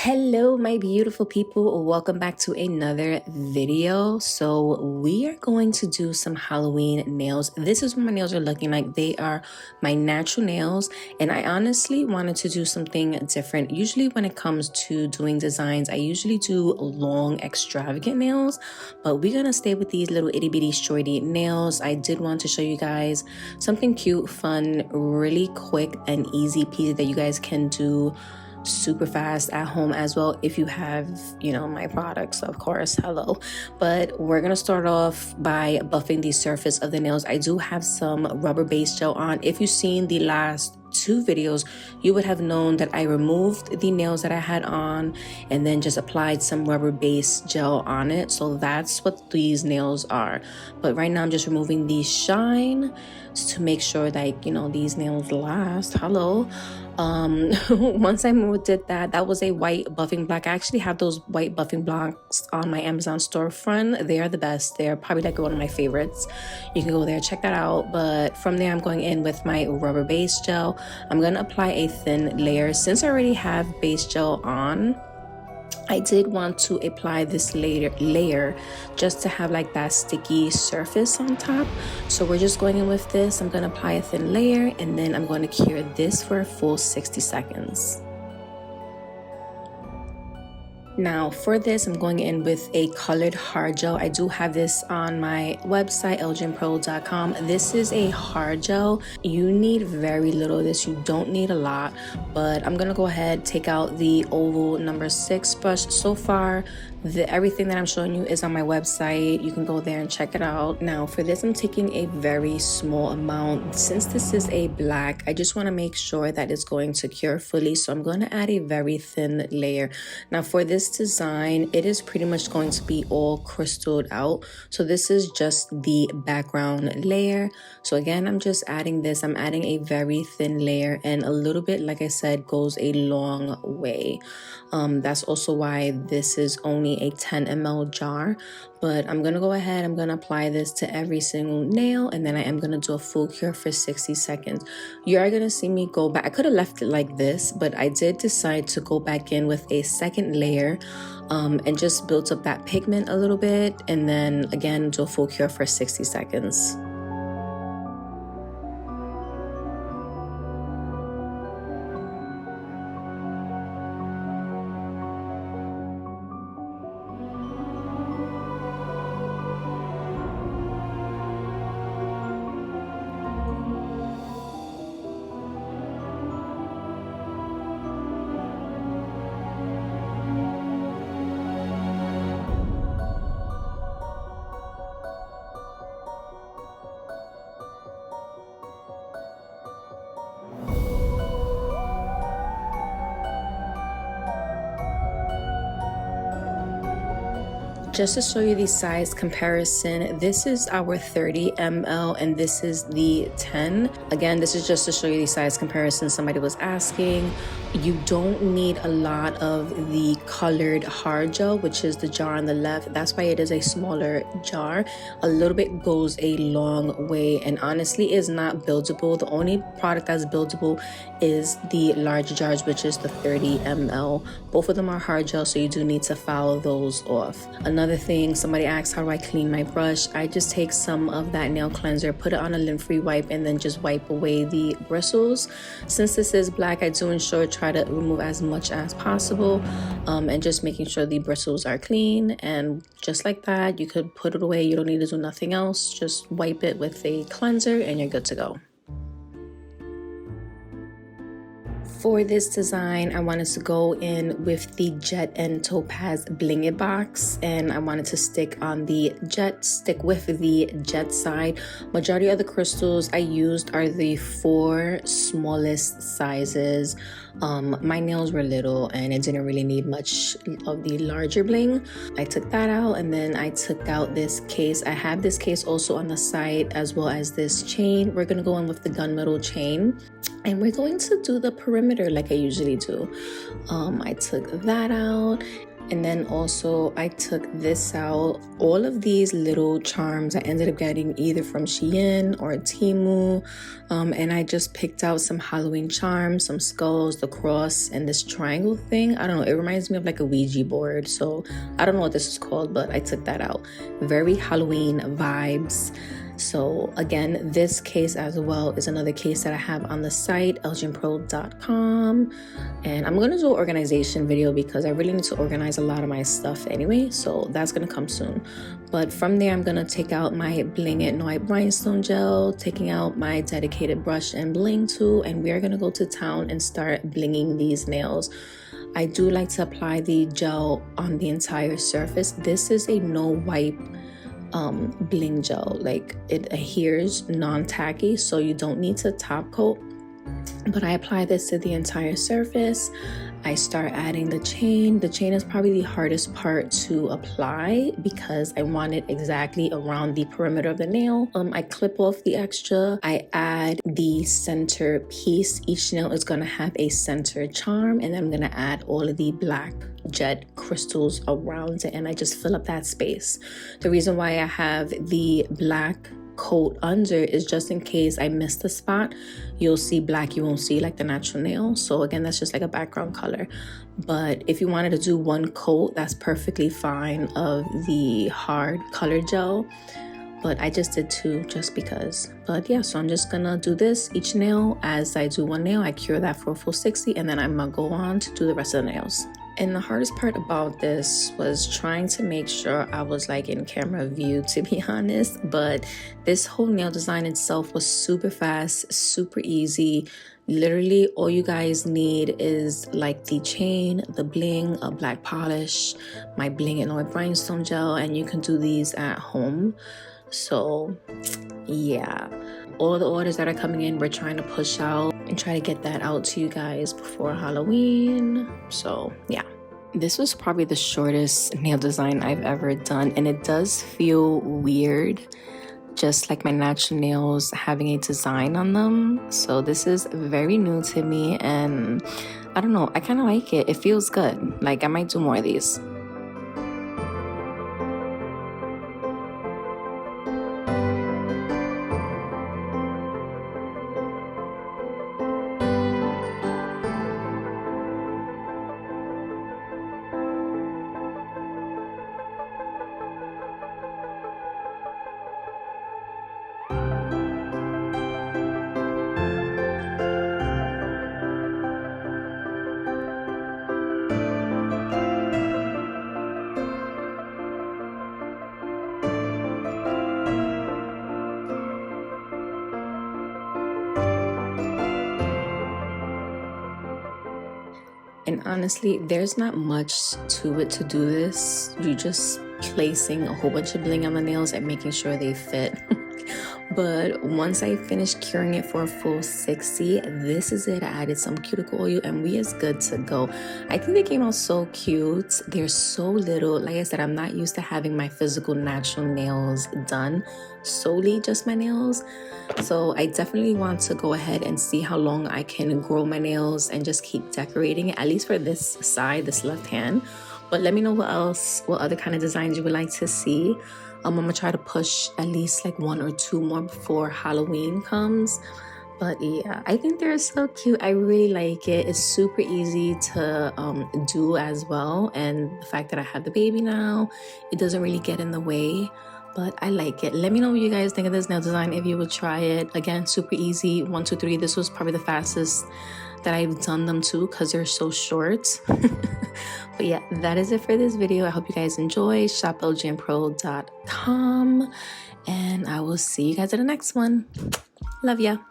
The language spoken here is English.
Hello my beautiful people, welcome back to another video. So we are going to do some Halloween nails. This is what my nails are looking like. They are my natural nails, and I honestly wanted to do something different. Usually when it comes to doing designs, I usually do long extravagant nails, but we're gonna stay with these little itty bitty shorty nails. I did want to show you guys something cute, fun, really quick and easy peasy that you guys can do super fast at home as well if you have, my products, of course. Hello. But we're gonna start off by buffing the surface of the nails. I do have some rubber base gel on. If you've seen the last two videos, you would have known that I removed the nails that I had on and then just applied some rubber base gel on it. So that's what these nails are. But right now I'm just removing the shine to make sure that these nails last. Hello. Once I did that, that was a white buffing block. I actually have those white buffing blocks on my Amazon storefront. They are the best. They're probably like one of my favorites. You can go there, check that out. But from there, I'm going in with my rubber base gel. I'm going to apply a thin layer. Since I already have base gel on, I did want to apply this layer just to have like that sticky surface on top. So we're just going in with this. I'm going to apply a thin layer and then I'm going to cure this for a full 60 seconds. Now for this, I'm going in with a colored hard gel. I do have this on my website, LissetteSGelNails.com. This is a hard gel. You need very little of this. You don't need a lot, but I'm gonna go ahead, take out the oval number 6 brush. So far, everything that I'm showing you is on my website. You can go there and check it out. Now for this, I'm taking a very small amount. Since this is a black, I just wanna make sure that it's going to cure fully. So I'm gonna add a very thin layer. Now for this design, it is pretty much going to be all crystalled out. So this is just the background layer. So again, I'm just adding this. I'm adding a very thin layer, and a little bit, like I said, goes a long way. That's also why this is only a 10 ml jar. But I'm gonna go ahead, I'm gonna apply this to every single nail, and then I am gonna do a full cure for 60 seconds. You are gonna see me go back. I could have left it like this, but I did decide to go back in with a second layer and just build up that pigment a little bit, and then again do a full cure for 60 seconds. Just to show you the size comparison, this is our 30 ml and this is the 10. Again, this is just to show you the size comparison. Somebody was asking. You don't need a lot of the colored hard gel, which is the jar on the left. That's why it is a smaller jar. A little bit goes a long way, and honestly is not buildable. The only product that's buildable is the large jars, which is the 30 ml. Both of them are hard gel, so you do need to foul those off. Another thing, somebody asked, how do I clean my brush? I just take some of that nail cleanser, put it on a lint-free wipe, and then just wipe away the bristles. Since this is black, I do ensure try to remove as much as possible, and just making sure the bristles are clean. And just like that, you could put it away. You don't need to do nothing else. Just wipe it with a cleanser and you're good to go. For this design, I wanted to go in with the Jet and Topaz Bling box, and I wanted to stick with the Jet side. Majority of the crystals I used are the 4 smallest sizes. My nails were little and it didn't really need much of the larger bling. I took that out, and then I took out this case. I have this case also on the side, as well as this chain. We're gonna go in with the gunmetal chain, and we're going to do the perimeter like I usually do. I took that out, And then also I took this out. All of these little charms I ended up getting either from Shein or Temu. And I just picked out some Halloween charms, some skulls, the cross, and this triangle thing. I don't know, it reminds me of like a Ouija board. So I don't know what this is called, but I took that out. Very Halloween vibes. So again, this case as well is another case that I have on the site, LissettesGelNails.com. And I'm going to do an organization video because I really need to organize a lot of my stuff anyway. So that's going to come soon. But from there, I'm going to take out my Bling It White Rhinestone Gel, taking out my dedicated brush and bling tool. And we are going to go to town and start blinging these nails. I do like to apply the gel on the entire surface. This is a no wipe bling gel. Like, it adheres non-tacky, so you don't need to top coat, but I apply this to the entire surface. I start adding the chain. The chain is probably the hardest part to apply because I want it exactly around the perimeter of the nail. I clip off the extra. I add the center piece. Each nail is going to have a center charm, and then I'm going to add all of the black jet crystals around it, and I just fill up that space. The reason why I have the black coat under is just in case I miss the spot. You'll see black, you won't see like the natural nail. So again, that's just like a background color. But if you wanted to do one coat, that's perfectly fine of the hard color gel. But I just did two just because. But yeah, so I'm just gonna do this each nail. As I do one nail, I cure that for a full 60, and then I'm gonna go on to do the rest of the nails. And the hardest part about this was trying to make sure I was like in camera view, to be honest. But this whole nail design itself was super fast, super easy. Literally all you guys need is like the chain, the bling, a black polish, my Bling and White Rhinestone Gel, and you can do these at home. So yeah, all the orders that are coming in, we're trying to push out and try to get that out to you guys before Halloween. So yeah, this was probably the shortest nail design I've ever done, and it does feel weird, just like my natural nails having a design on them. So this is very new to me, and I don't know, I kind of like it. It feels good. Like, I might do more of these. And honestly, there's not much to it to do this. You're just placing a whole bunch of bling on the nails and making sure they fit. But once I finished curing it for a full 60, this is it. I added some cuticle oil and we is good to go. I think they came out so cute. They're so little. Like I said, I'm not used to having my physical natural nails done, solely just my nails. So I definitely want to go ahead and see how long I can grow my nails and just keep decorating it, at least for this side, this left hand. But let me know what other kind of designs you would like to see. I'm gonna try to push at least like 1 or 2 more before Halloween comes. But yeah, I think they're so cute. I really like it. It's super easy to do as well. And the fact that I have the baby now, it doesn't really get in the way. But I like it. Let me know what you guys think of this nail design, if you would try it. Again, super easy, 1, 2, 3. This was probably the fastest that I've done them too, because they're so short. But yeah, that is it for this video. I hope you guys enjoy. Shop LissettesGelNails.com, and I will see you guys in the next one. Love ya.